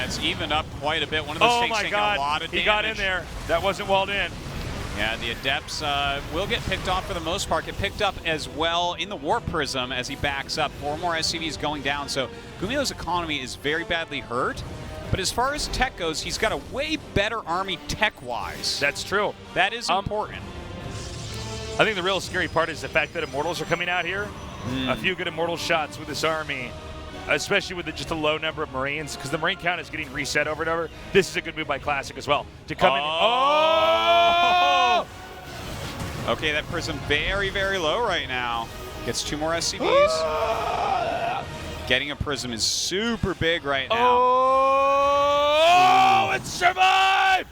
it's evened up quite a bit. One of those tanks taking a lot of damage. He got in there. That wasn't walled in. Yeah, the Adepts will get picked off for the most part. Get picked up as well in the Warp Prism as he backs up. 4 more SCVs going down, so Gumio's economy is very badly hurt. But as far as tech goes, he's got a way better army tech-wise. That's true. That is important. I think the real scary part is the fact that Immortals are coming out here. A few good Immortal shots with this army, especially with just a low number of Marines, because the Marine count is getting reset over and over. This is a good move by Classic as well. To come in. Oh! Okay, that Prism very, very low right now. Gets 2 more SCVs. Getting a Prism is super big right now. Oh, it survived!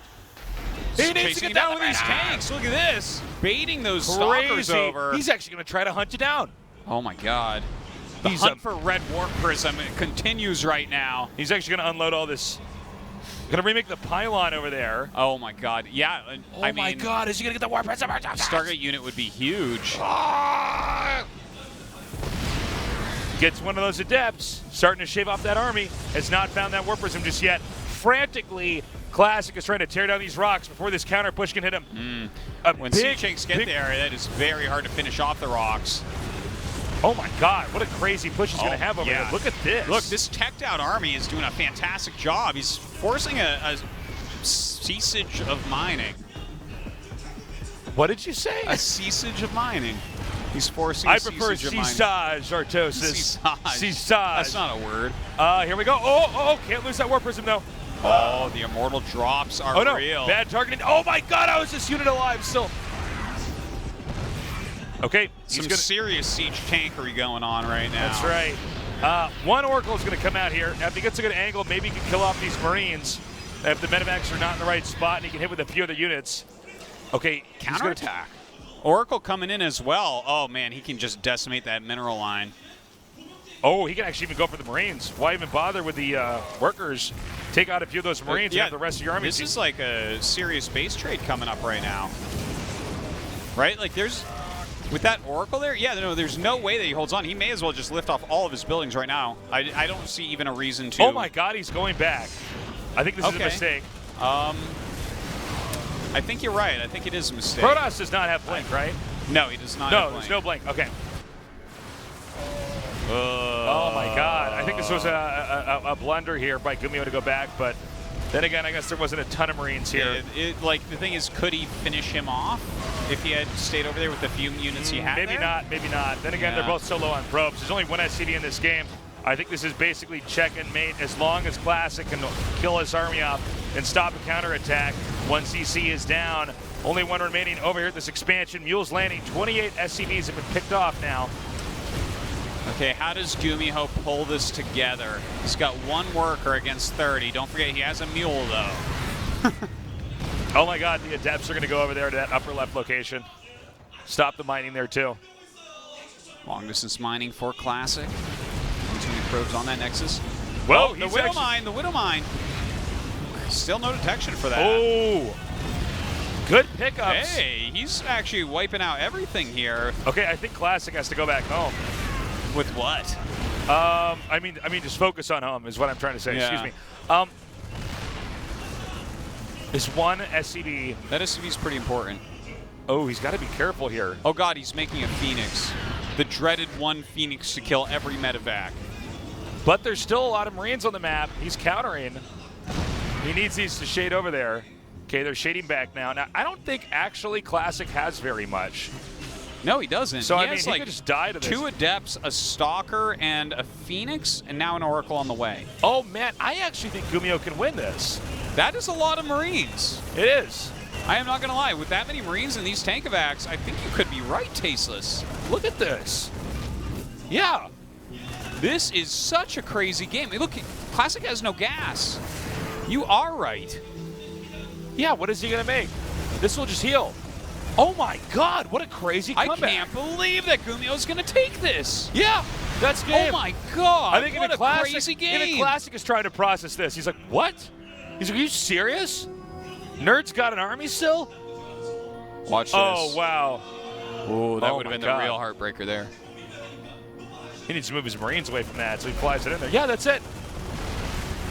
He needs to get down with these tanks. Look at this. Baiting those stalkers over. He's actually going to try to hunt you down. Oh, my God. The hunt for Red Warp Prism continues right now. He's actually going to unload all this. Going to remake the pylon over there. Oh, my God. Yeah. Oh, my God. Is he going to get the Warp Prism? Stargate unit would be huge. Gets one of those Adepts. Starting to shave off that army. Has not found that Warp Prism just yet. Frantically, Classic is trying to tear down these rocks before this counter push can hit him. When Sea-Chinks get there, that is very hard to finish off the rocks. Oh my God, what a crazy push he's going to have over there. Look at this. Look, this teched out army is doing a fantastic job. He's forcing a ceasage of mining. What did you say? A ceasage of mining. He's forcing a ceasage of mining. I prefer ceasage, Artosis. Ceasage. That's not a word. Here we go. Oh, can't lose that Warp Prism though. Oh, the Immortal drops are real. Bad targeting. Oh my God, how is this unit alive still? Okay. Some serious siege tankery going on right now. That's right. One Oracle is going to come out here. If he gets a good angle, maybe he can kill off these Marines. If the medevacs are not in the right spot and he can hit with a few other units. Okay. Counterattack. Oracle coming in as well. Oh, man, he can just decimate that mineral line. Oh, he can actually even go for the Marines. Why even bother with the workers? Take out a few of those Marines and have the rest of your army. This is like a serious base trade coming up right now. Right? Like there's, with that Oracle there, there's no way that he holds on. He may as well just lift off all of his buildings right now. I don't see even a reason to. Oh my God, he's going back. I think this is a mistake. I think you're right. I think it is a mistake. Protoss does not have blink, right? No, he does not have blink. No, there's no blink. Okay. Oh my God! I think this was a blunder here by Gumio to go back, but then again, I guess there wasn't a ton of Marines here. Like the thing is, could he finish him off if he had stayed over there with the few units he had? Maybe not. Maybe not. Then again, they're both so low on probes. There's only one SCV in this game. I think this is basically check and mate. As long as Classic can kill his army off and stop a counterattack, one CC is down. Only one remaining over here at this expansion. Mule's landing. 28 SCVs have been picked off now. Okay, how does Gumio pull this together? He's got 1 worker against 30. Don't forget, he has a mule, though. Oh, my God. The Adepts are going to go over there to that upper left location. Stop the mining there, too. Long-distance mining for Classic. 2 probes on that Nexus. Well, the Widow Mine, the Widow Mine. Still no detection for that. Oh, good pickups. Hey, he's actually wiping out everything here. Okay, I think Classic has to go back home. With what? I mean, just focus on home is what I'm trying to say. Yeah. Excuse me. Is one SCV. That SCV is pretty important. Oh, he's got to be careful here. Oh God, he's making a Phoenix. The dreaded one Phoenix to kill every medevac. But there's still a lot of Marines on the map. He's countering. He needs these to shade over there. Okay, they're shading back now. Now, I don't think actually Classic has very much. No, he doesn't. So, he I mean, he could just die to this. 2 Adepts, a Stalker, and a Phoenix, and now an Oracle on the way. Oh, man, I actually think Gumio can win this. That is a lot of Marines. It is. I am not going to lie. With that many Marines and these Tankovacs, I think you could be right, Tasteless. Look at this. Yeah. This is such a crazy game. Look, Classic has no gas. You are right. Yeah, what is he going to make? This will just heal. Oh my God, what a crazy comeback. I can't believe that Gumio's going to take this. Yeah, that's game. Oh my God, I think what a crazy game. Even Classic is trying to process this. He's like, what? He's like, are you serious? Nerd's got an army still? Watch this. Oh, wow. Oh, that would have been the real heartbreaker there. He needs to move his Marines away from that, so he flies it in there. Yeah, that's it.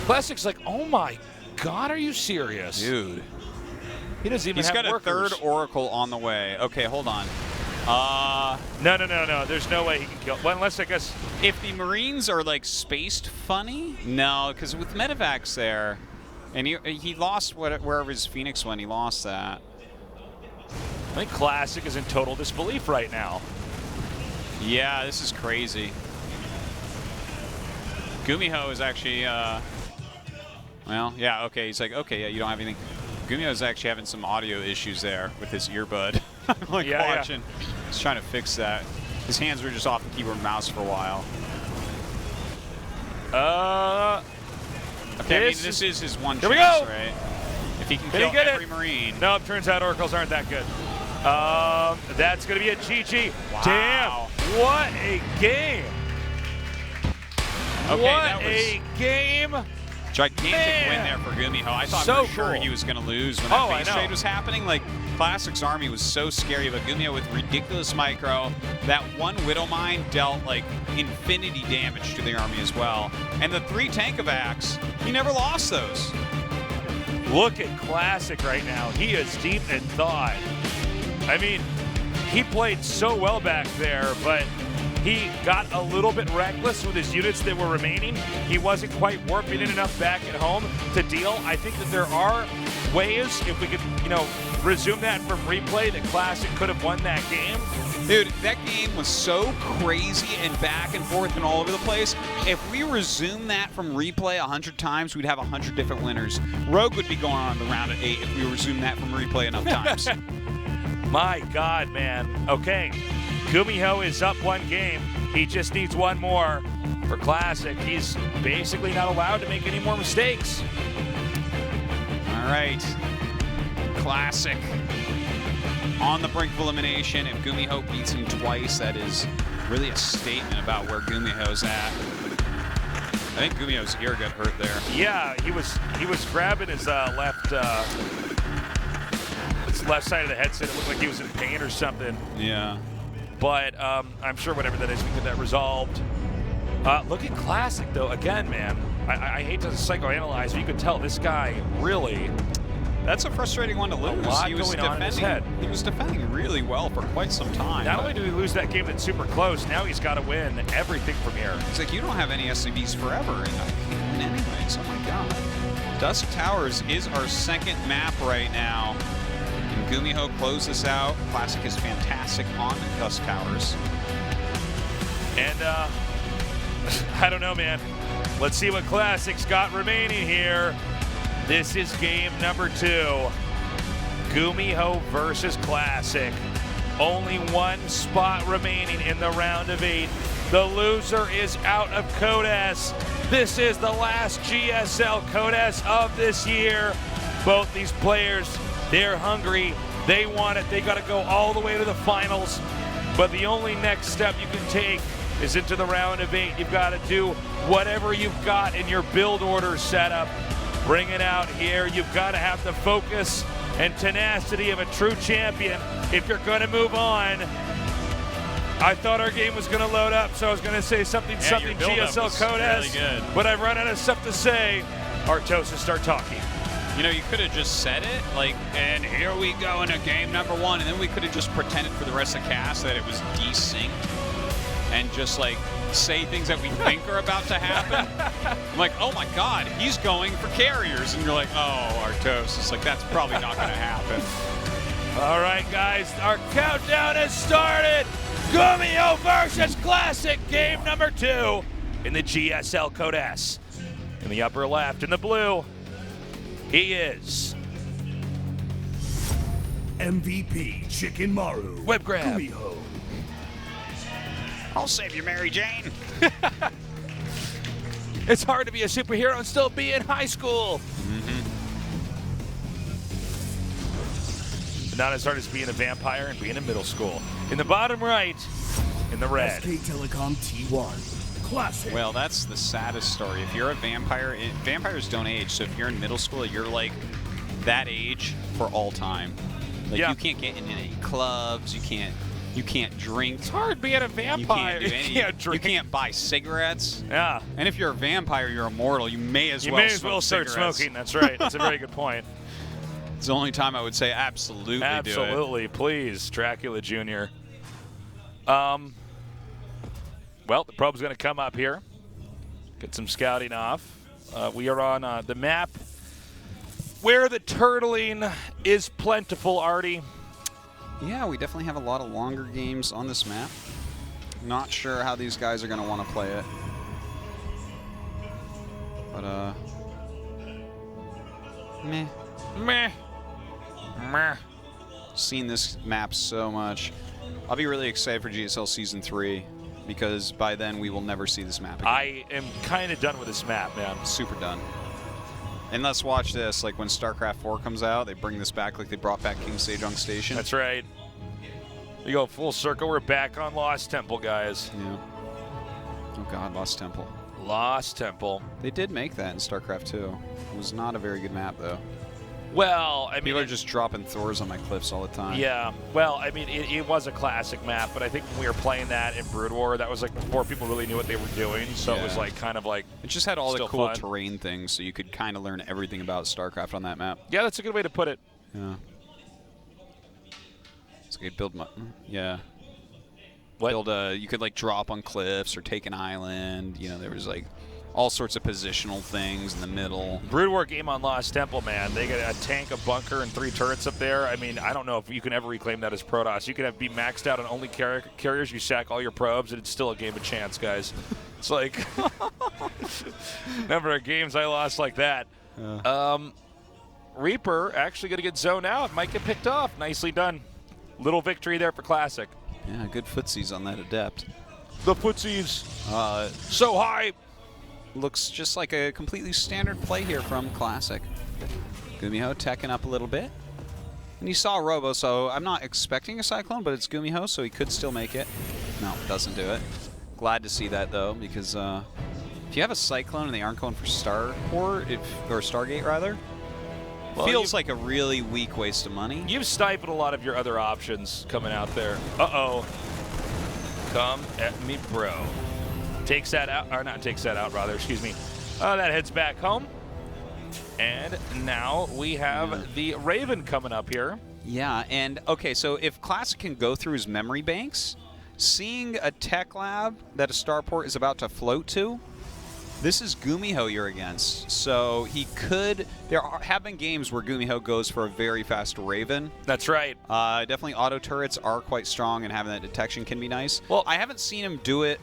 Classic's like, oh my God, are you serious? Dude. He doesn't even have He's got workers. a third Oracle on the way. Okay, hold on. No. There's no way he can kill. Well, unless, I guess. If the Marines are, like, spaced funny? No, because with Medivacs there, and he lost wherever his Phoenix went, he lost that. I think Classic is in total disbelief right now. Yeah, this is crazy. Gumiho is actually, well, yeah, okay. He's like, okay, yeah, you don't have anything. Gumiho is actually having some audio issues there with his earbud. I'm like watching. Yeah. He's trying to fix that. His hands were just off the keyboard and mouse for a while. Okay, I mean, this is his one chance, right? If he can kill every Marine. No, it turns out Oracles aren't that good. That's going to be a GG. Wow. Damn, what a game. Okay, what a game. Gigantic win there for Gumiho. I thought for sure he was going to lose when that base trade was happening. Like, Classic's army was so scary, but Gumiho with ridiculous micro. That one Widow Mine dealt, like, infinity damage to the army as well. And the 3 Tankovacs, he never lost those. Look at Classic right now. He is deep in thought. I mean, he played so well back there, but he got a little bit reckless with his units that were remaining. He wasn't quite warping in enough back at home to deal. I think that there are ways, if we could, resume that from replay, that Classic could have won that game. Dude, that game was so crazy and back and forth and all over the place. If we resume that from replay 100 times, we'd have 100 different winners. Rogue would be going on the round at 8 if we resume that from replay enough times. My God, man. Okay, Gumiho is up 1 game. He just needs 1 more for Classic. He's basically not allowed to make any more mistakes. All right. Classic on the brink of elimination. If Gumiho beats him twice, that is really a statement about where Gumiho's at. I think Gumiho's ear got hurt there. Yeah, he was grabbing his left side of the headset. It looked like he was in pain or something. Yeah. But I'm sure whatever that is, we get that resolved. Look at Classic, though. Again, man, I hate to psychoanalyze, but you could tell this guy really... That's a frustrating one to lose. He was defending really well for quite some time. Not only did he lose that game that's super close, now he's got to win everything from here. It's like, you don't have any SCVs forever. And anyways, oh my God. Dusk Towers is our 2nd map right now. And Gumiho closed this out. Classic is fantastic on Dusk Towers. And I don't know, man. Let's see what Classic's got remaining here. This is game number 2. Gumiho versus Classic. Only 1 spot remaining in the round of 8. The loser is out of Codes. This is the last GSL Codes of this year. Both these players, they're hungry. They want it. They got to go all the way to the finals. But the only next step you can take is into the round of 8. You've got to do whatever you've got in your build order setup. Bring it out here. You've got to have the focus and tenacity of a true champion if you're going to move on. I thought our game was going to load up, so I was going to say something GSL Codes, really, but I've run out of stuff to say. Artosis, start talking. You could have just said it, like, and here we go into game number 1, and then we could have just pretended for the rest of the cast that it was desynced and just, like, say things that we think are about to happen. I'm like, oh my God, he's going for carriers. And you're like, oh, Artos. It's like, that's probably not going to happen. All right, guys, our countdown has started. Gumiho versus Classic, game number 2 in the GSL Codes. In the upper left, in the blue, he is MVP Chicken Maru. Web grab. Gumiho. I'll save you, Mary Jane. It's hard to be a superhero and still be in high school. But not as hard as being a vampire and being in middle school. In the bottom right, in the red. SK Telecom T1. Classic. Well, that's the saddest story. If you're a vampire, vampires don't age. So if you're in middle school, you're like that age for all time. Like, you can't get in any clubs. You can't You can't drink. It's hard being a vampire. You can't do anything. You can't buy cigarettes. Yeah. And if you're a vampire, you're immortal. You may as well start cigarettes. smoking. That's right. That's a very good point. It's the only time I would say absolutely do it. Absolutely. Please, Dracula Jr. Well, the probe's going to come up here. Get some scouting off. We are on the map where the turtling is plentiful, Artie. Yeah, we definitely have a lot of longer games on this map. Not sure how these guys are going to want to play it. But, meh. Meh. Meh. Seen this map so much. I'll be really excited for GSL Season 3 because by then we will never see this map again. I am kind of done with this map, man. Super done. And let's watch this. Like when StarCraft 4 comes out, they bring this back like they brought back King Sejong Station. That's right. We go full circle. We're back on Lost Temple, guys. Yeah. Oh God, Lost Temple. Lost Temple. They did make that in StarCraft 2. It was not a very good map, though. Well, I mean, people are just dropping Thors on my cliffs all the time. Yeah. Well, I mean, it was a classic map, but I think when we were playing that in Brood War, that was like before people really knew what they were doing. So it was like kind of like it just had all the cool fun terrain things, so you could kind of learn everything about StarCraft on that map. Yeah, that's a good way to put it. Yeah. It's like build my yeah. What? Build you could like drop on cliffs or take an island. You know, there was like all sorts of positional things in the middle. Brood War game on Lost Temple, man. They got a tank, a bunker, and 3 turrets up there. I mean, I don't know if you can ever reclaim that as Protoss. You could be maxed out on only carriers. You sack all your probes, and it's still a game of chance, guys. It's like number of games I lost like that. Reaper actually going to get zoned out. Might get picked off. Nicely done. Little victory there for Classic. Yeah, good footsies on that Adept. The footsies. So high. Looks just like a completely standard play here from Classic. Gumiho teching up a little bit. And you saw Robo, so I'm not expecting a Cyclone, but it's Gumiho, so he could still make it. No, doesn't do it. Glad to see that, though, because if you have a Cyclone and they aren't going for Starport, or Stargate, rather, well, feels like a really weak waste of money. You've stifled a lot of your other options coming out there. Uh-oh. Come at me, bro. Takes that out, or not takes that out, rather, excuse me. That heads back home. And now we have the Raven coming up here. Yeah, and okay, so if Classic can go through his memory banks, seeing a tech lab that a starport is about to float to, this is Gumiho you're against. So he could, have been games where Gumiho goes for a very fast Raven. That's right. Definitely auto turrets are quite strong, and having that detection can be nice. Well, I haven't seen him do it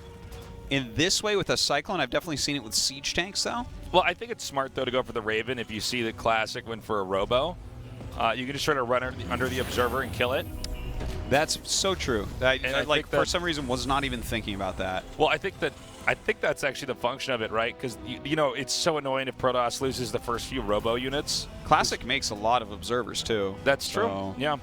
in this way with a Cyclone. I've definitely seen it with siege tanks, though. Well, I think it's smart, though, to go for the Raven if you see the Classic win for a Robo. You can just try to run under the Observer and kill it. That's so true. I like, for some reason, was not even thinking about that. Well, I think that's actually the function of it, right? Because, you know, it's so annoying if Protoss loses the first few Robo units. Classic makes a lot of Observers, too. That's true, yeah.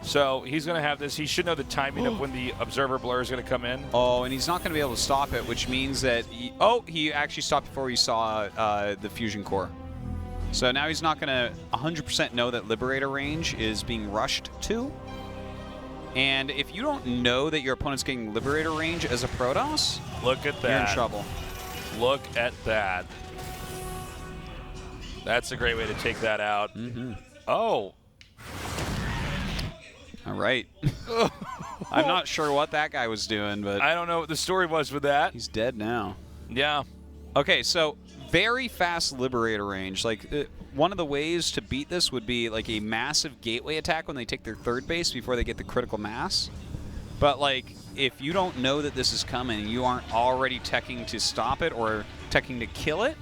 So he's going to have this. He should know the timing of when the Observer Blur is going to come in. Oh, and he's not going to be able to stop it, which means that he actually stopped before he saw the Fusion Core. So now he's not going to 100% know that Liberator range is being rushed to. And if you don't know that your opponent's getting Liberator range as a Protoss, look at that. You're in trouble. Look at that. That's a great way to take that out. Mm-hmm. Oh. All right. I'm not sure what that guy was doing, but I don't know what the story was with that. He's dead now. Yeah. Okay, so very fast Liberator range. Like, one of the ways to beat this would be like a massive gateway attack when they take their third base before they get the critical mass. But like, if you don't know that this is coming and you aren't already teching to stop it or teching to kill it,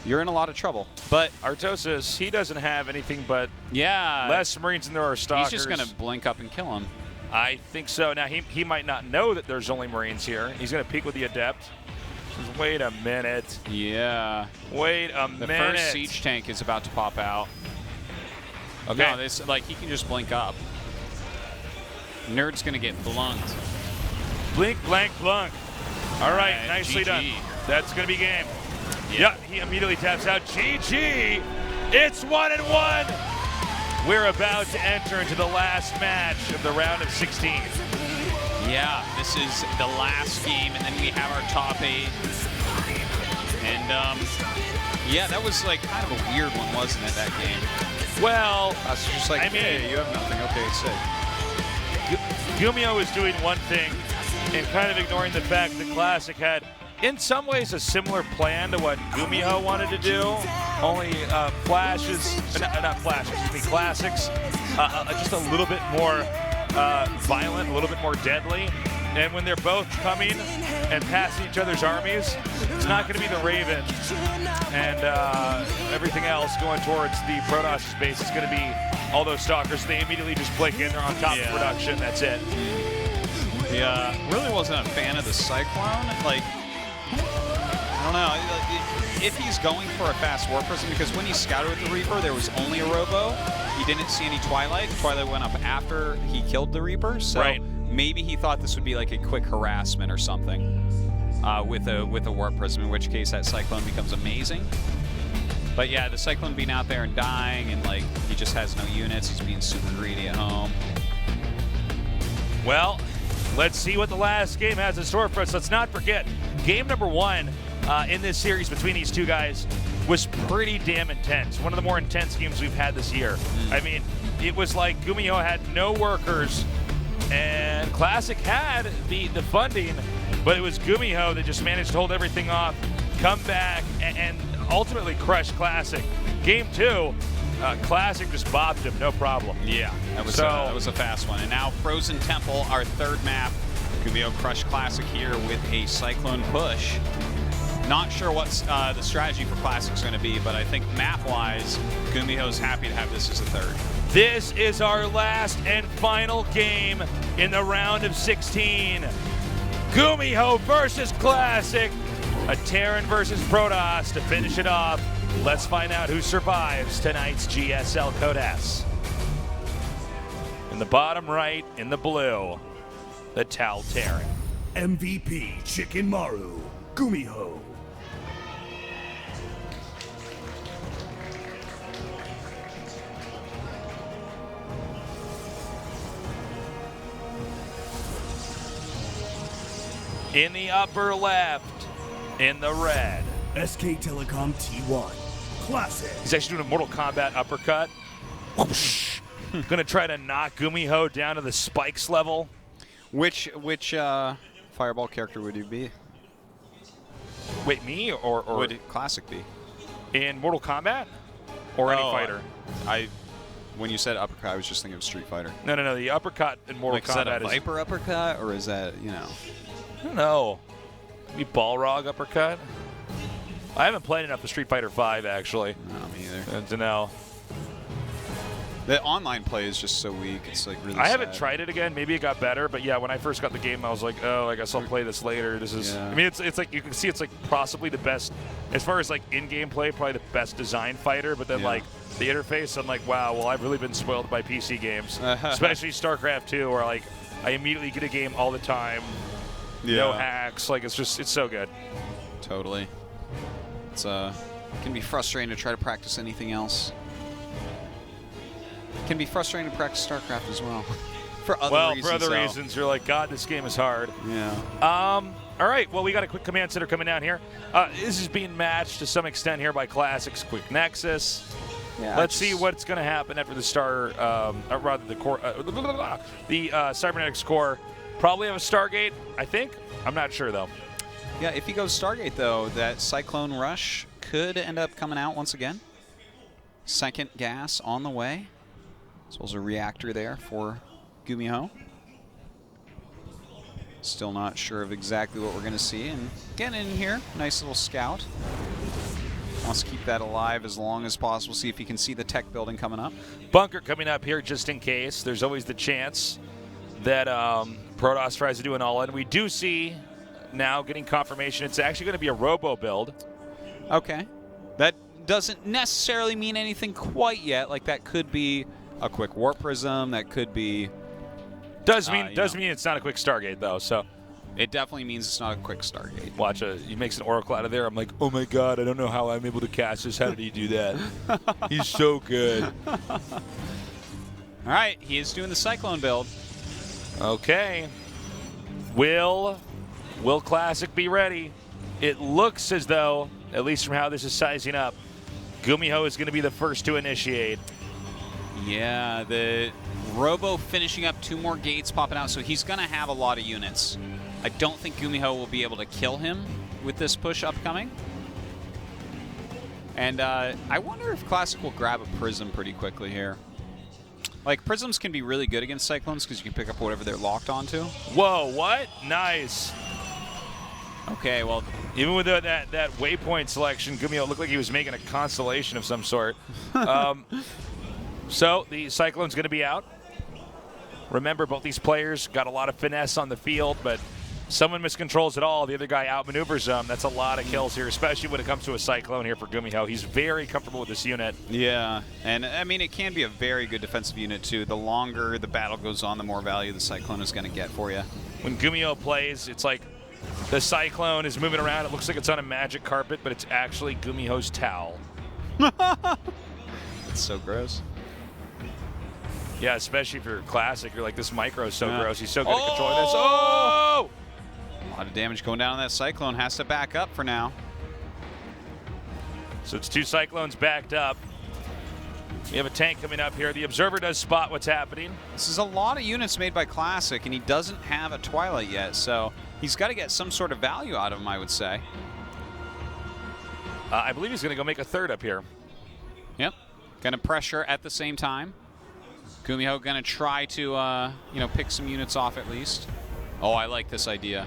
you're in a lot of trouble. But Artosis, he doesn't have anything but less Marines than there are Stalkers. He's just going to blink up and kill him. I think so. Now, he might not know that there's only Marines here. He's going to peek with the Adept. Wait a minute. Yeah. Wait a minute. The first siege tank is about to pop out. Okay. No, this, like, he can just blink up. Nerd's going to get blunked. Blink, blank, blunk. All right, nicely done. That's going to be game. Yeah, he immediately taps out. GG. It's 1-1. we're about to enter into the last match of the round of 16. Yeah, this is the last game, and then we have our top 8. And, yeah, that was like kind of a weird one, wasn't it, that game? Well, That's just like, I mean, hey, you have nothing. Okay, sick. Gumiho was doing one thing and kind of ignoring the fact that Classic had, in some ways, a similar plan to what Gumiho wanted to do. Only Classics, just a little bit more violent, a little bit more deadly. And when they're both coming and passing each other's armies, it's not going to be the Raven and everything else going towards the Protoss base. It's going to be all those Stalkers. They immediately just blink in. They're on top of production. That's it. Yeah, really wasn't a fan of the Cyclone. Like, I don't know. If he's going for a fast War Prism, because when he scouted with the Reaper, there was only a Robo. He didn't see any Twilight. Twilight went up after he killed the Reaper. So maybe he thought this would be like a quick harassment or something with a War Prism, in which case that Cyclone becomes amazing. But yeah, the Cyclone being out there and dying, and like he just has no units. He's being super greedy at home. Well, let's see what the last game has in store for us. Let's not forget, game number 1 in this series between these two guys was pretty damn intense. One of the more intense games we've had this year. I mean, it was like Gumiho had no workers, and Classic had the funding, but it was Gumiho that just managed to hold everything off, come back, and ultimately crush Classic. Game 2, Classic just bopped him, no problem. Yeah, that was a fast one. And now Frozen Temple, our third map. Gumiho crushed Classic here with a Cyclone push. Not sure what the strategy for Classic is going to be, but I think map-wise, Gumiho's happy to have this as a third. This is our last and final game in the round of 16. Gumiho versus Classic. A Terran versus Protoss to finish it off. Let's find out who survives tonight's GSL Code S. In the bottom right, in the blue, the Tal Terran. MVP Chicken Maru, Gumiho. In the upper left, in the red, SK Telecom T1, Classic. he's actually doing a Mortal Kombat uppercut. Whoosh. Gonna try to knock Gumiho down to the spikes level. Which Fireball character would you be? Wait, me or Would Classic be? in Mortal Kombat or any Oh, fighter? When you said uppercut, I was just thinking of Street Fighter. No. The uppercut in Mortal Like, is that Kombat a Viper uppercut, or is that, you know? I don't know. Maybe Balrog uppercut. I haven't played enough of Street Fighter V actually. No, me either. To know. The online play is just so weak. It's like really I haven't sad. tried it again. Maybe it got better, but yeah, when I first got the game, I was like, oh, I guess I'll play this later. This is, Yeah. I mean, it's like you can see it's like possibly the best, as far as like in-game play, probably the best design fighter. But then Yeah. like the interface, I'm like, wow, well, I've really been spoiled by PC games, especially StarCraft 2, where like I immediately get a game all the time, no hacks. Like it's so good. Totally. It's it can be frustrating to try to practice anything else. It can be frustrating to practice StarCraft as well. For other reasons. You're like, God, this game is hard. Yeah. All right, well, we got a quick command center coming down here. This is being matched to some extent here by Classic's Quick Nexus. Yeah, Let's see what's going to happen after the Cybernetics core. Probably have a Stargate, I think. I'm not sure, though. Yeah, if he goes Stargate, though, that Cyclone Rush could end up coming out once again. Second gas on the way. As well as a reactor there for Gumiho. Still not sure of exactly what we're going to see. And getting in here, nice little scout. Wants to keep that alive as long as possible. See if he can see the tech building coming up. Bunker coming up here just in case. There's always the chance that Protoss tries to do an all-in. We do see now getting confirmation it's actually going to be a robo build. Okay. That doesn't necessarily mean anything quite yet. Like, that could be a quick Warp Prism. That could be... Does mean it's not a quick Stargate, though, so... It definitely means it's not a quick Stargate. Watch, he makes an Oracle out of there. I'm like, oh my god, I don't know how I'm able to cast this. How did he do that? He's so good. All right, he is doing the Cyclone build. Okay. Will Classic be ready? It looks as though, at least from how this is sizing up, Gumiho is going to be the first to initiate. Yeah, the Robo finishing up 2 more gates popping out, so he's going to have a lot of units. I don't think Gumiho will be able to kill him with this push upcoming. And I wonder if Classic will grab a Prism pretty quickly here. Like, Prisms can be really good against Cyclones because you can pick up whatever they're locked onto. Whoa, what? Nice. Okay, well... Even with that waypoint selection, Gumiho looked like he was making a constellation of some sort. So, the Cyclone's going to be out. Remember, both these players got a lot of finesse on the field, but someone miscontrols it all. The other guy outmaneuvers them. That's a lot of kills here, especially when it comes to a Cyclone here for Gumiho. He's very comfortable with this unit. Yeah, and I mean, it can be a very good defensive unit, too. The longer the battle goes on, the more value the Cyclone is going to get for you. When Gumiho plays, it's like the Cyclone is moving around. It looks like it's on a magic carpet, but it's actually Gumiho's towel. It's so gross. Yeah, especially if you're Classic. You're like, this micro is so gross. He's so good at controlling this. Oh! A lot of damage going down on that Cyclone. Has to back up for now. So it's 2 Cyclones backed up. We have a tank coming up here. The Observer does spot what's happening. This is a lot of units made by Classic, and he doesn't have a Twilight yet, so he's got to get some sort of value out of him, I would say. I believe he's going to go make a 3rd up here. Yep. Going to pressure at the same time. Gumiho going to try to, pick some units off at least. Oh, I like this idea.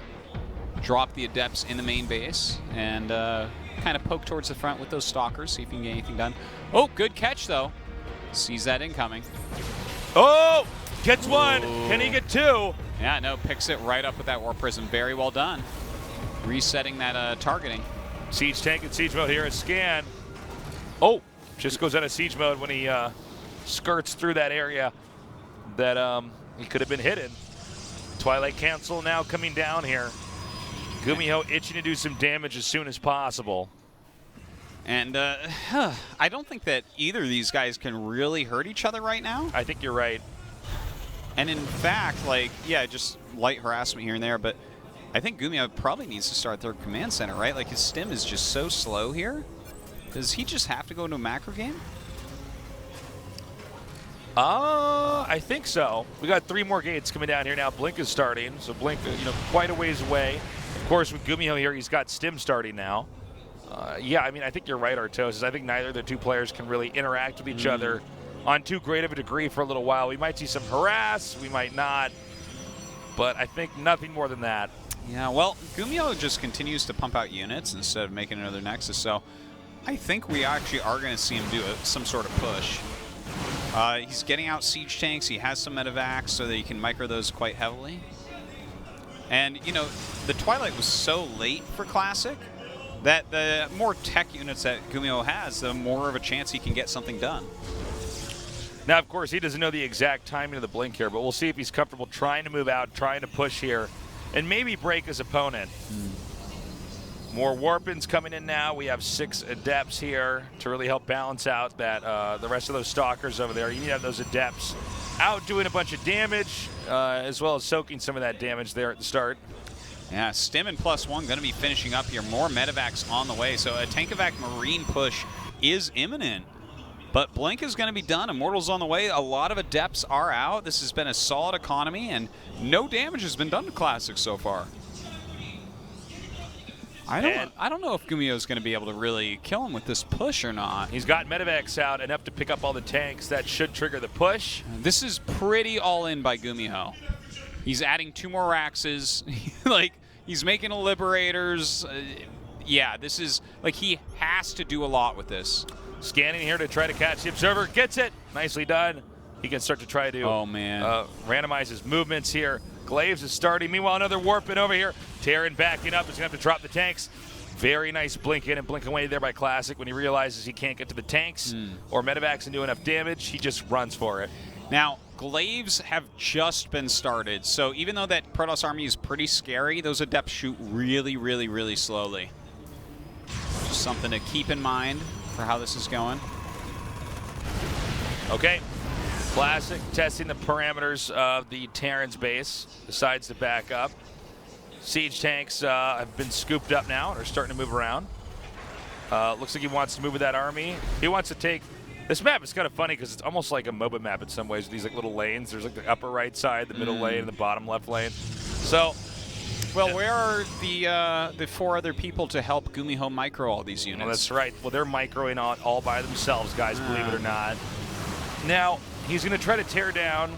Drop the Adepts in the main base and kind of poke towards the front with those Stalkers, see if you can get anything done. Oh, good catch, though. Sees that incoming. Oh! Gets 1. Can he get 2? Yeah, no, picks it right up with that Warp Prism. Very well done. Resetting that targeting. Siege tank in siege mode here. A scan. Oh! Just goes out of siege mode when he skirts through that area that he could have been hidden. Twilight Cancel now coming down here. Gumiho itching to do some damage as soon as possible. And I don't think that either of these guys can really hurt each other right now. I think you're right. And in fact, just light harassment here and there, but I think Gumiho probably needs to start their command center, right? Like, his stim is just so slow here. Does he just have to go into a macro game? I think so. We got 3 more gates coming down here now. Blink is starting, so Blink, quite a ways away. Of course, with Gumiho here, he's got Stim starting now. Yeah, I mean, I think you're right, Artosis. I think neither of the 2 players can really interact with each other on too great of a degree for a little while. We might see some harass, we might not, but I think nothing more than that. Yeah, well, Gumiho just continues to pump out units instead of making another Nexus, so I think we actually are going to see him do some sort of push. He's getting out siege tanks. He has some medevacs so that he can micro those quite heavily. And, the Twilight was so late for Classic that the more tech units that Gumiho has, the more of a chance he can get something done. Now, of course, he doesn't know the exact timing of the blink here, but we'll see if he's comfortable trying to move out, trying to push here, and maybe break his opponent. More Warpins coming in now. We have 6 Adepts here to really help balance out that the rest of those Stalkers over there. You need to have those Adepts out doing a bunch of damage, as well as soaking some of that damage there at the start. Yeah, Stim and +1 going to be finishing up here. More medevacs on the way, so a Tankovac Marine push is imminent. But Blink is going to be done. Immortal's on the way. A lot of Adepts are out. This has been a solid economy, and no damage has been done to Classic so far. I don't know if Gumiho is going to be able to really kill him with this push or not. He's got medevacs out, enough to pick up all the tanks. That should trigger the push. This is pretty all in by Gumiho. He's adding 2 more Raxes. He's making a Liberators. Yeah, this is, he has to do a lot with this. Scanning here to try to catch the Observer. Gets it. Nicely done. He can start to try to randomize his movements here. Glaves is starting. Meanwhile, another Warpin over here. Terran backing up. He's going to have to drop the tanks. Very nice blink in and blink away there by Classic. When he realizes he can't get to the tanks or medevacs and do enough damage, he just runs for it. Now, Glaves have just been started, so even though that Protoss army is pretty scary, those Adepts shoot really, really, really slowly. Just something to keep in mind for how this is going. Okay. Classic testing the parameters of the Terran's base, decides to back up. Siege tanks have been scooped up now and are starting to move around. Looks like he wants to move with that army. He wants to take, this map is kind of funny because it's almost like a MOBA map in some ways with these like little lanes. There's like the upper right side, the middle lane, and the bottom left lane. So, well, where are the 4 other people to help Gumiho micro all these units? well, that's right. Well, they're microing all by themselves, guys, believe it or not. Now, he's going to try to tear down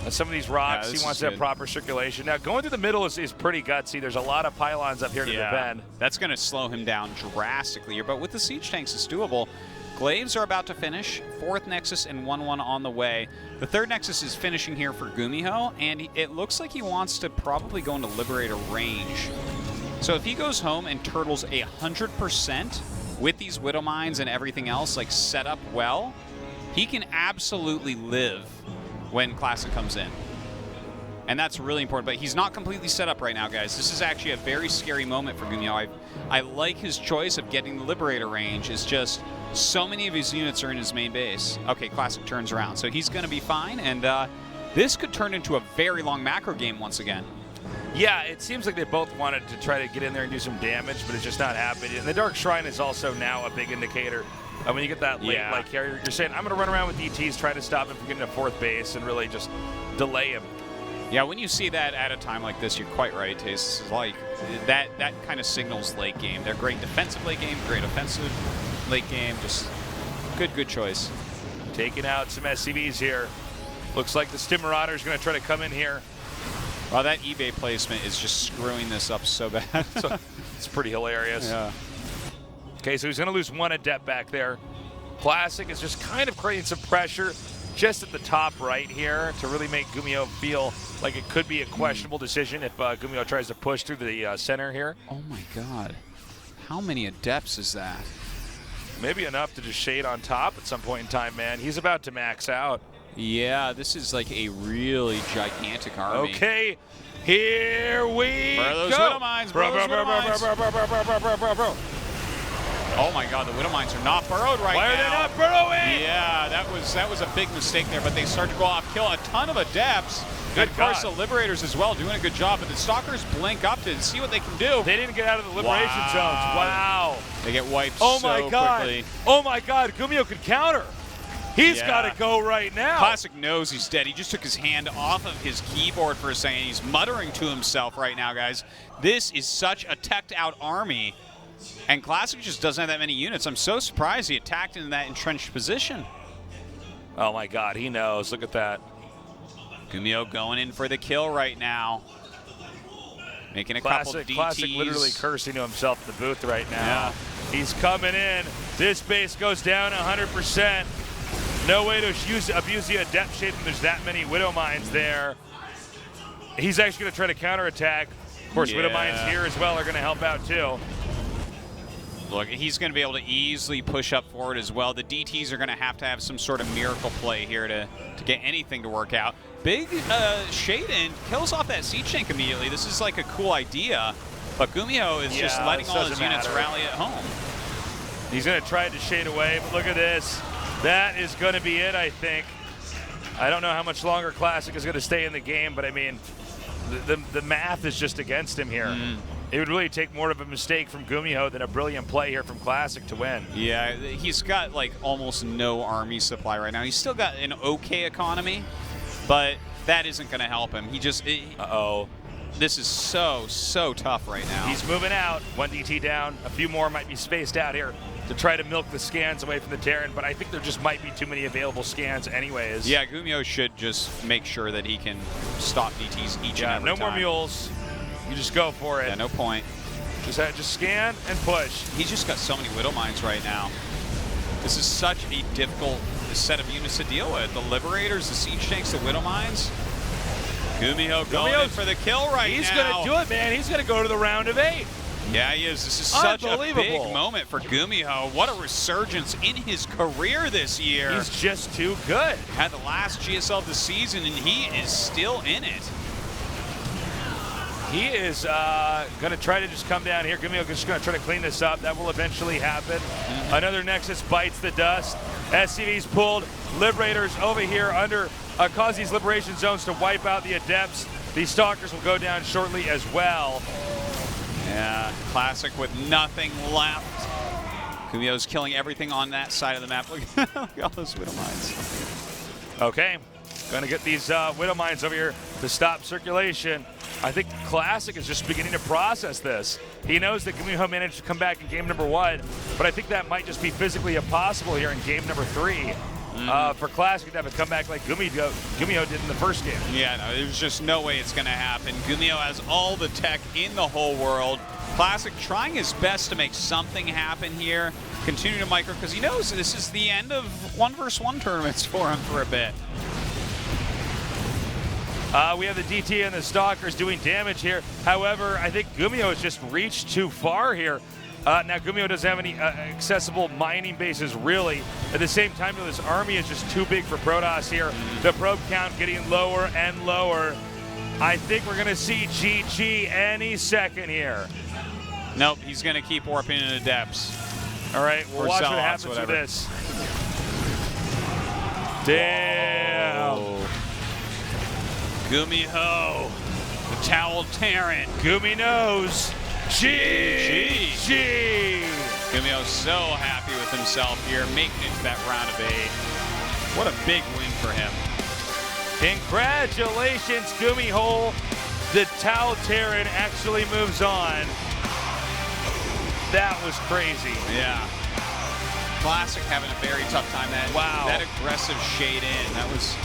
some of these rocks. He wants to have proper circulation. Now, going through the middle is pretty gutsy. There's a lot of pylons up here to defend. That's going to slow him down drastically here. But with the siege tanks, it's doable. Glaives are about to finish. 4th Nexus and 1-1 on the way. The 3rd Nexus is finishing here for Gumiho, and it looks like he wants to probably go into Liberator range. So if he goes home and turtles 100% with these Widow Mines and everything else, like set up well, he can absolutely live when Classic comes in. And that's really important, but he's not completely set up right now, guys. This is actually a very scary moment for Gumiho. I like his choice of getting the Liberator range. It's just so many of his units are in his main base. Okay, Classic turns around, so he's going to be fine, and this could turn into a very long macro game once again. Yeah, it seems like they both wanted to try to get in there and do some damage, but it's just not happening. And the Dark Shrine is also now a big indicator. When you get that late, like here, you're saying, I'm going to run around with DTs, try to stop him from getting to 4th base and really just delay him. Yeah, when you see that at a time like this, you're quite right, Taste. It's like that kind of signals late game. They're great defensive late game, great offensive late game. Just good choice. Taking out some SCVs here. Looks like the Stim Marauder is going to try to come in here. Wow, that eBay placement is just screwing this up so bad. It's pretty hilarious. Yeah. Okay, so he's going to lose 1 adept back there. Classic is just kind of creating some pressure just at the top right here to really make Gumiho feel like it could be a questionable decision if Gumiho tries to push through the center here. Oh my god. How many adepts is that? Maybe enough to just shade on top at some point in time, man. He's about to max out. Yeah, this is like a really gigantic army. Okay, here we those go. Widow Mines, bro. Oh my god, the Widow Mines are not burrowed right now. Why are they not burrowing? Yeah, that was a big mistake there, but they start to go off, kill a ton of adepts. Good of course, the Liberators as well, doing a good job, but the Stalkers blink up to see what they can do. They didn't get out of the liberation zones. Wow. They get wiped oh so my god. quickly. Oh my god, Gumiho could counter. He's got to go right now. Classic knows he's dead. He just took his hand off of his keyboard for a second. He's muttering to himself right now, guys. This is such a teched out army. And Classic just doesn't have that many units. I'm so surprised he attacked in that entrenched position. Oh my god, he knows. Look at that. Gumiho going in for the kill right now. Making a couple DTs. Classic literally cursing to himself at the booth right now. Yeah. He's coming in. This base goes down 100%. No way to abuse the adept shape when there's that many Widow Mines there. He's actually going to try to counterattack. Of course, Widow Mines here as well are going to help out too. Look, he's going to be able to easily push up forward as well. The DTs are going to have some sort of miracle play here to get anything to work out. Big shade in, kills off that siege tank immediately. This is like a cool idea, but Gumiho is just letting all his units rally at home. He's going to try to shade away, but look at this. That is going to be it, I think. I don't know how much longer Classic is going to stay in the game, but I mean, the math is just against him here. It would really take more of a mistake from Gumiho than a brilliant play here from Classic to win. Yeah, he's got like almost no army supply right now. He's still got an okay economy, but that isn't going to help him. He just... This is so tough right now. He's moving out. 1 DT down. A few more might be spaced out here to try to milk the scans away from the Terran, but I think there just might be too many available scans anyways. Yeah, Gumiho should just make sure that he can stop DTs each and every time. No more mules. You just go for it. Yeah, no point. Just scan and push. He's just got so many Widow Mines right now. This is such a difficult set of units to deal with. The Liberators, the Siege Tanks, the Widow Mines. Gumiho going in for the kill right now. He's going to do it, man. He's going to go to the round of 8. Yeah, he is. This is such a big moment for Gumiho. What a resurgence in his career this year. He's just too good. Had the last GSL of the season, and he is still in it. He is going to try to just come down here. Gumiho is just going to try to clean this up. That will eventually happen. Another Nexus bites the dust. SCV's pulled. Liberators over here under cause these liberation zones to wipe out the Adepts. These Stalkers will go down shortly as well. Yeah, Classic with nothing left. Gumiho's killing everything on that side of the map. Look at all those Widow Mines. Okay, going to get these Widow Mines over here to stop circulation. I think Classic is just beginning to process this. He knows that Gumiho managed to come back in game number 1, but I think that might just be physically impossible here in game number 3 for Classic to have a comeback like Gumiho did in the first game. Yeah, no, there's just no way it's going to happen. Gumiho has all the tech in the whole world. Classic trying his best to make something happen here. Continue to micro because he knows this is the end of 1v1 tournaments for him for a bit. We have the DT and the Stalkers doing damage here. However, I think Gumiho has just reached too far here. Now, Gumiho doesn't have any accessible mining bases, really. At the same time, this army is just too big for Protoss here. The probe count getting lower and lower. I think we're going to see GG any second here. Nope, he's going to keep warping into depths. All right, we'll watch what happens with this. Damn. Whoa. Gumiho, the Towel Terran. Gumi knows. GG. Gumiho's so happy with himself here, making it to that round of 8. What a big win for him. Congratulations, Gumiho. The Tau Terran actually moves on. That was crazy. Yeah. Classic having a very tough time. That aggressive shade in, that was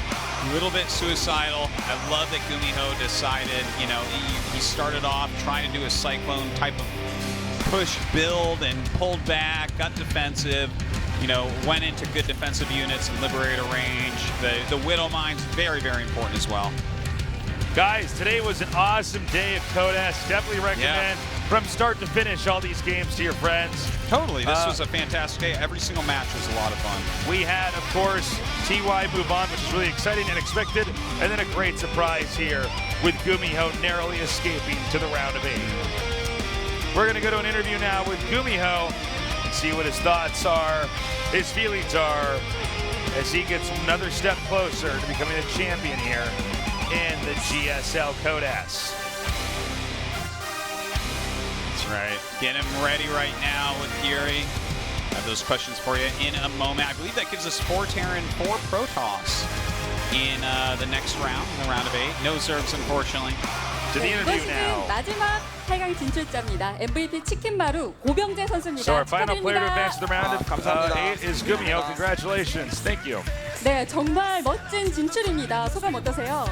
a little bit suicidal. I love that Gumiho decided, you know, he started off trying to do a Cyclone type of push build and pulled back, got defensive, you know, went into good defensive units and Liberator range. The Widow Mine's very, very important as well. Guys, today was an awesome day of Codas. Definitely recommend from start to finish all these games to your friends. Totally, this was a fantastic day. Every single match was a lot of fun. We had, of course, TY move on, which is really exciting and expected, and then a great surprise here with Gumiho narrowly escaping to the round of 8. We're gonna go to an interview now with Gumiho and see what his thoughts are, his feelings are, as he gets another step closer to becoming a champion here in the GSL Codas. That's right. Get him ready right now with Fury. I have those questions for you in a moment. I believe that gives us 4 Terran, 4 Protoss in the next round, in the round of 8. No Zergs, unfortunately. To the interview now. 마지막 8강 진출자입니다. MVP 치킨마루 고병재 선수입니다. So our final player to advance to the round of 감사합니다. 8 is Gumiho. Congratulations. Thank you. 네, 정말 멋진 진출입니다. 소감 어떠세요?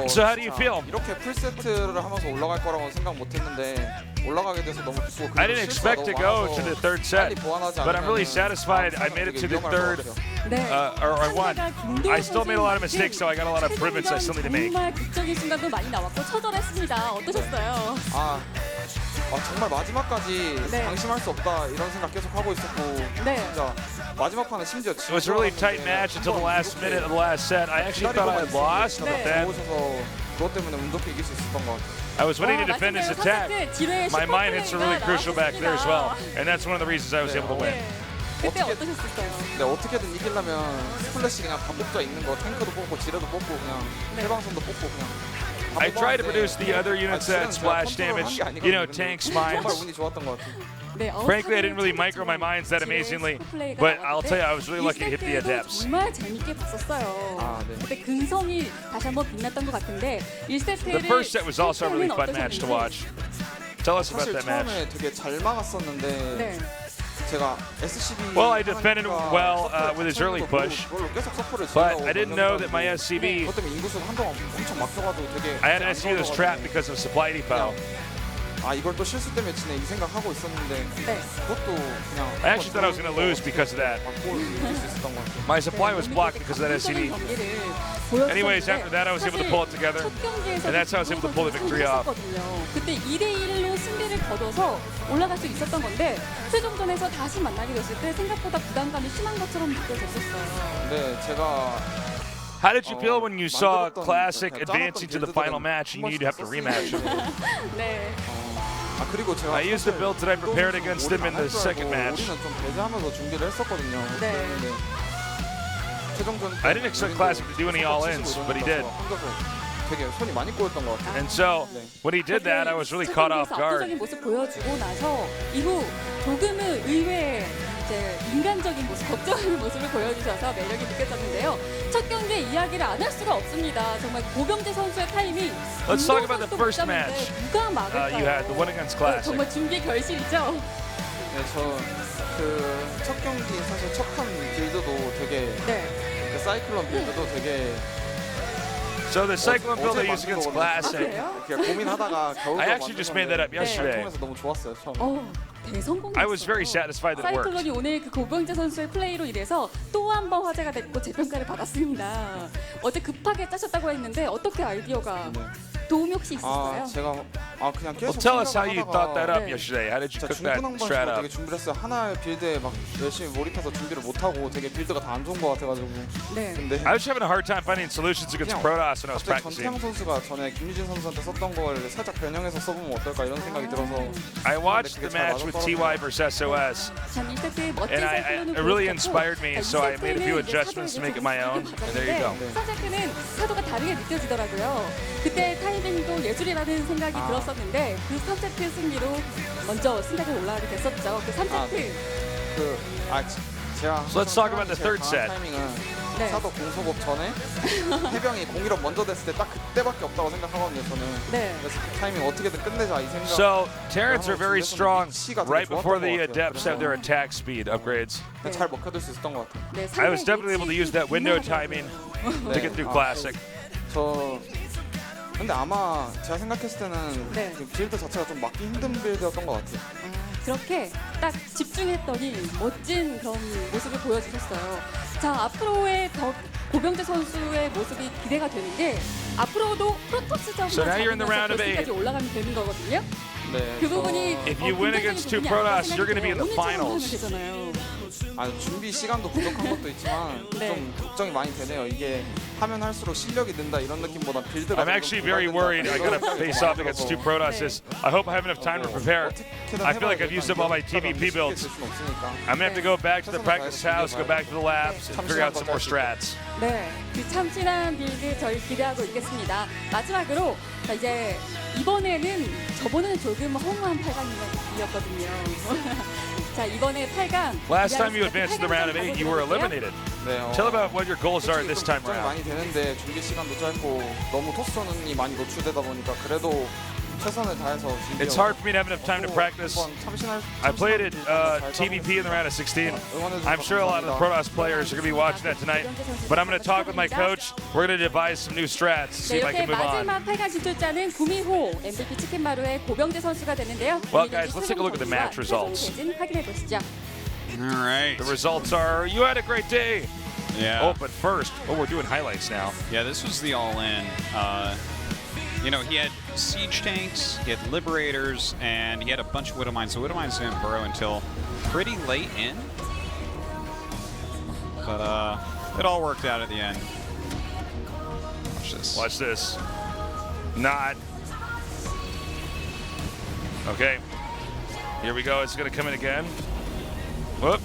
So how do you feel? 이렇게 풀세트를 하면서 올라갈 거라고 생각 못했는데 올라가게 돼서 너무 기쁘고 I didn't expect to go to the third set, but I'm really satisfied I made it to the third, 네. or I won. I still made a lot of mistakes, so I got a lot of improvements I still need to make. 정말 극적인 순간도 많이 나왔고 처절했습니다. 어떠셨어요? 정말 마지막까지 방심할 수 없다 이런 생각 계속 하고 있었고 진짜 마지막 판에 심지어 It was a really tight match until the last minute of the last set. I actually thought I had lost, but then 그것 때문에 운 좋게 이길 수 있었던 것 같아요. I was waiting to defend his attack. My mind hits are really crucial back there as well, and that's one of the reasons I was able to win. 그때 어떠셨어요? 네, 어떻게든 이기려면 스플래시 그냥 반복자 있는 거 탱크도 뽑고 지뢰도 뽑고 그냥 해방선도 뽑고 그냥 I tried to produce the other units that splash damage, you know, tanks, mines. 정말 운이 좋았던 것 같아요. Frankly, I didn't really micro my mines that amazingly, but I'll tell you, I was really lucky to hit the Adepts. 정말 재밌게 봤었어요. 그때 근성이 다시 한번 빛났던 것 같은데 1세트를 The first set was also a really fun match to watch. Tell us about 사실 that match. 처음에 되게 잘 막았었는데 제가 SCB Well, I defended well with his early push, but I didn't know that my SCB, 그것 때문에 인구수가 한동안 엄청 막혀가지고 되게 I had an SCB that was trapped because of supply depot. 이걸 또 실수 때문에 지네 이 생각하고 있었는데 그것도 그냥 I actually thought I was going to lose because of that. My supply was blocked because of that SCB. Anyways, after that, I was able to pull it together, and that's how I was able to pull the victory off. 그때 2대1로 승리를 거둬서 올라갈 수 있었던 건데 최종전에서 다시 만나게 됐을 때 생각보다 부담감이 심한 것처럼 느껴졌었어요. 네, 제가 How did you feel when you saw 만들었던, Classic 그냥 advancing to the final match and you need to have to rematch? 네. 아 그리고 제가 I used the build that I prepared against him in the second match. 우리는 좀 배제하면서 준비를 했었거든요. 네. 그런데 최종전 I didn't expect Classic to do any all-ins, but he did. 혼자서 되게 손이 많이 꼬였던 것 같아요. And so when he did that, I was really caught off guard. 압도적인 모습 보여주고 나서 이후 조금은 의외의 이제 인간적인 모습, 걱정하는 모습을 보여주셔서 매력이 느껴졌는데요. 첫 경기에 이야기를 안 할 수가 없습니다. 정말 고병재 선수의 타이밍. Let's talk about the first match. 누가 막을까요? You had the one against Classic. 정말 준비의 결실이죠. 네, 저 그 첫 경기 사실 첫 판 빌드도 되게 네. 그 사이클론 빌드도 되게 So the Cyclone build I used against Classic. 그냥 고민하다가 겨우 I actually just made that up yesterday. 통해서 너무 좋았어요. 처음. 대성공이었어요. I was very satisfied that it worked. 사이클론이 오늘 그 고병재 선수의 플레이로 인해서 또 한 번 화제가 됐고 재평가를 받았습니다. 어제 급하게 짜셨다고 했는데 어떻게 아이디어가 도움이 혹시 있었어요? 아 제가 그냥 Well, 계속 tell us how you 생각을 thought that up 네. yesterday. How did you 진짜 cook that 중구난방식으로 strat 되게 up? 준비를 했어요. 하나의 빌드에 막 열심히 몰입해서 준비를 못하고 되게 빌드가 다 안 좋은 것 같아가지고. 네. 근데 I was having a hard time finding solutions against Protoss when I was 갑자기 practicing. 전태양 선수가 전에 김유진 선수한테 썼던 걸 살짝 변형해서 써보면 어떨까 이런 생각이 들어서. I watched the match with TY versus SOS, 참 1세트 멋진 and 사이클론을 it really 보여줬고, inspired me, so I made a few 이제 adjustments to make it my own. And there you go. 사제크는 사도가 다르게 느껴지더라고요. 그때 타이밍도 예술이라는 생각이 들었었는데 그 3세트 승리로 먼저 승자가 올라가게 됐었죠. 그 3세트. 제가 So let's talk about the third set. 타이밍은 네. 사도 공소급 전에 해병이 공일업 먼저 됐을 때 딱 그때밖에 없다고 생각하거든요. 저는. 네. 그래서 타이밍 어떻게든 끝내자 이 생각. So Terrans are very strong right before the Adepts have their attack speed upgrades. 잘 먹혀둘 수 있었던 것 같아요. 네, I was definitely able to use that window timing to get through Classic. 근데 아마 제가 생각했을 때는 네. 그 빌드 자체가 좀 막기 힘든 빌드였던 것 같아요. 그렇게 딱 집중했더니 멋진 그런 모습을 보여주셨어요. 자, 앞으로의 더 고병재 선수의 모습이 기대가 되는 게 앞으로도 프로토스전만 So now you're in the round of 결승까지 올라가면 되는 거거든요. 네, 그 부분이 If you win against two Protoss, you're going to be in the finals. 준비 시간도 부족한 것도 있지만 네. 좀 걱정이 많이 되네요. 이게 하면 할수록 실력이 는다 이런 느낌보다 빌드가 I'm actually very worried. I got to face off against two Protosses. I hope I have enough time to prepare. I feel like I've used up all my TVP builds. I'm going to have to go back to the practice house, go back to the labs, and figure out some more strats. 네, 그 참신한 빌드 저희 기대하고 있겠습니다. 마지막으로 자, 이제 이번에는 저번에는 조금 허무한 8강이었거든요. 자, 이번에 8강. Last time you advanced to the round of 8, you were eliminated. Tell about what your goals are this time 걱정이 around. 많이 되는데 준비 시간도 짧고 너무 토스전이 많이 노출되다 보니까 그래도 최선을 다해서 It's hard for me to have enough time to practice. I played at TVP in the round of 16. I'm sure a lot of the Protoss players are going to be watching that tonight. But I'm going to talk with my coach. We're going to devise some new strats, see if I 네, can move on. 마지막 8강 진출자는 구미호 MVP 치킨마루의 고병재 선수가 되는데요. Well, guys, let's take a look at the match results. 확인해 보시죠. All right. The results are, you had a great day. Yeah. Oh, but first, we're doing highlights now. Yeah, this was the all-in. You know, he had siege tanks, he had liberators, and he had a bunch of widow mines. So widow mines didn't burrow until pretty late in. But it all worked out at the end. Watch this. Watch this. Not. Okay. Here we go. It's going to come in again. Whoop.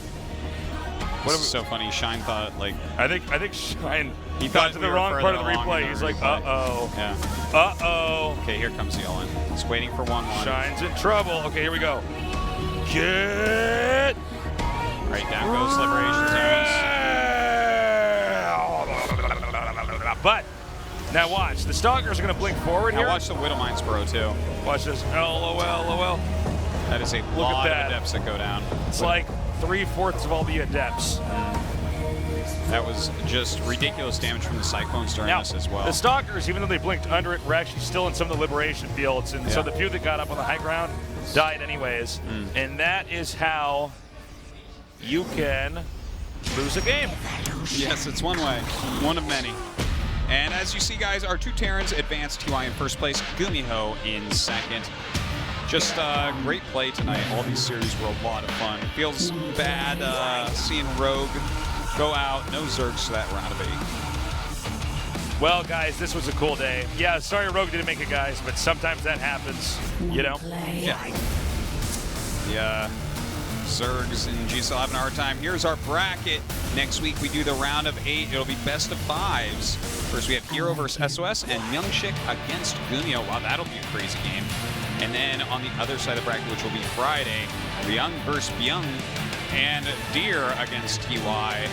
What was so funny? Shine thought like I think Shine he got thought to we the were wrong further part of the along replay. in He's the like, replay. uh-oh. Yeah. Uh-oh. Okay, here comes the all-in. He's waiting for 1-1. Shine's in trouble. Okay, here we go. Get. Right, down goes Liberation Zones. But now watch. The Stalkers are going to blink forward Now here. watch the widow mines burrow too. Watch this. LOL. That is a Look lot at of that. adepts that go down. It's like 3/4 of all the Adepts. That was just ridiculous damage from the Cyclones during Now, this as well. the Stalkers, even though they blinked under it, were actually still in some of the Liberation fields. And so the few that got up on the high ground died anyways. And that is how you can lose a game. Yes, it's one way, one of many. And as you see, guys, our two Terrans advanced TY in first place, Gumiho in second. Just great play tonight. All these series were a lot of fun. Feels bad seeing Rogue go out. No Zergs to that round of 8. Well, guys, this was a cool day. Yeah, sorry Rogue didn't make it, guys, but sometimes that happens, you know? Yeah. Zergs and GSL having a hard time. Here's our bracket. Next week we do the round of 8. It'll be best of 5s. First we have Hero versus SOS and Myungshik against Gumio. Wow, that'll be a crazy game. And then on the other side of the bracket, which will be Friday, Ryung versus Byung and Deer against TY.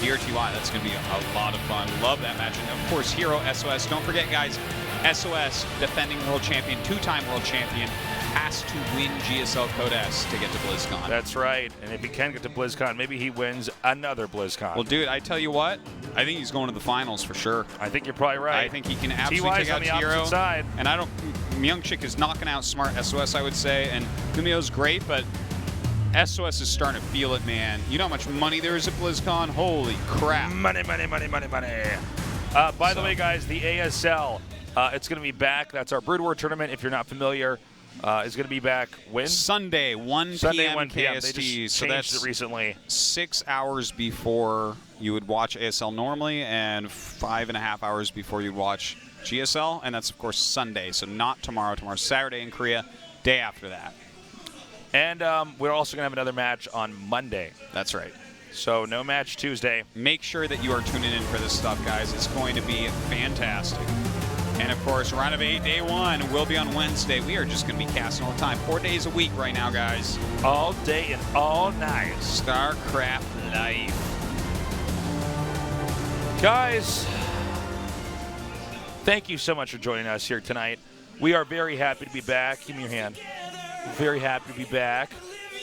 Deer TY, that's going to be a lot of fun. Love that match. And of course, Hero SOS. Don't forget, guys, SOS, defending world champion, 2-time world champion, has to win GSL Code S to get to BlizzCon. That's right. And if he can get to BlizzCon, maybe he wins another BlizzCon. Well, dude, I tell you what, I think he's going to the finals for sure. I think you're probably right. I think he can absolutely take out Hero. Side. And I don't, Myungshik is knocking out smart SOS, I would say, and Gumio's great, but SOS is starting to feel it, man. You know how much money there is at BlizzCon? Holy crap. Money, money, money, money, money. By the way, guys, the ASL, it's going to be back. That's our Brood War tournament, if you're not familiar. Is going to be back when? Sunday, 1 Sunday, 1 p.m. p.m. They KST. just So changed that's it recently. 6 hours before you would watch ASL normally and 5.5 hours before you'd watch GSL. And that's, of course, Sunday. So not tomorrow. Tomorrow's Saturday in Korea. Day after that. And we're also going to have another match on Monday. That's right. So no match Tuesday. Make sure that you are tuning in for this stuff, guys. It's going to be fantastic. And, of course, round of 8, day 1 will be on Wednesday. We are just going to be casting all the time. 4 days a week right now, guys. All day and all night. StarCraft Life. Guys, thank you so much for joining us here tonight. We are very happy to be back. Give me your hand. Very happy to be back.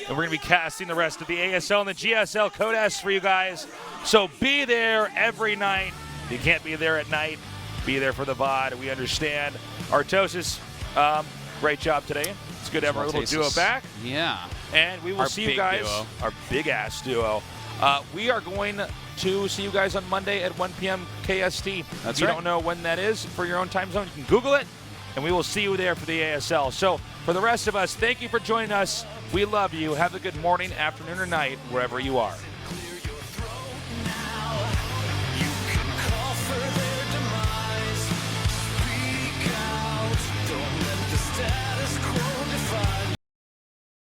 And we're going to be casting the rest of the ASL and the GSL Code S for you guys. So be there every night. If you can't be there at night, be there for the VOD. We understand. Artosis, great job today. It's good to have our little duo back. Yeah. And we will see you guys. Duo. Our big-ass duo. We are going to see you guys on Monday at 1 p.m. KST. That's if you right. don't know when that is for your own time zone, you can Google it, and we will see you there for the ASL. So for the rest of us, thank you for joining us. We love you. Have a good morning, afternoon, or night, wherever you are.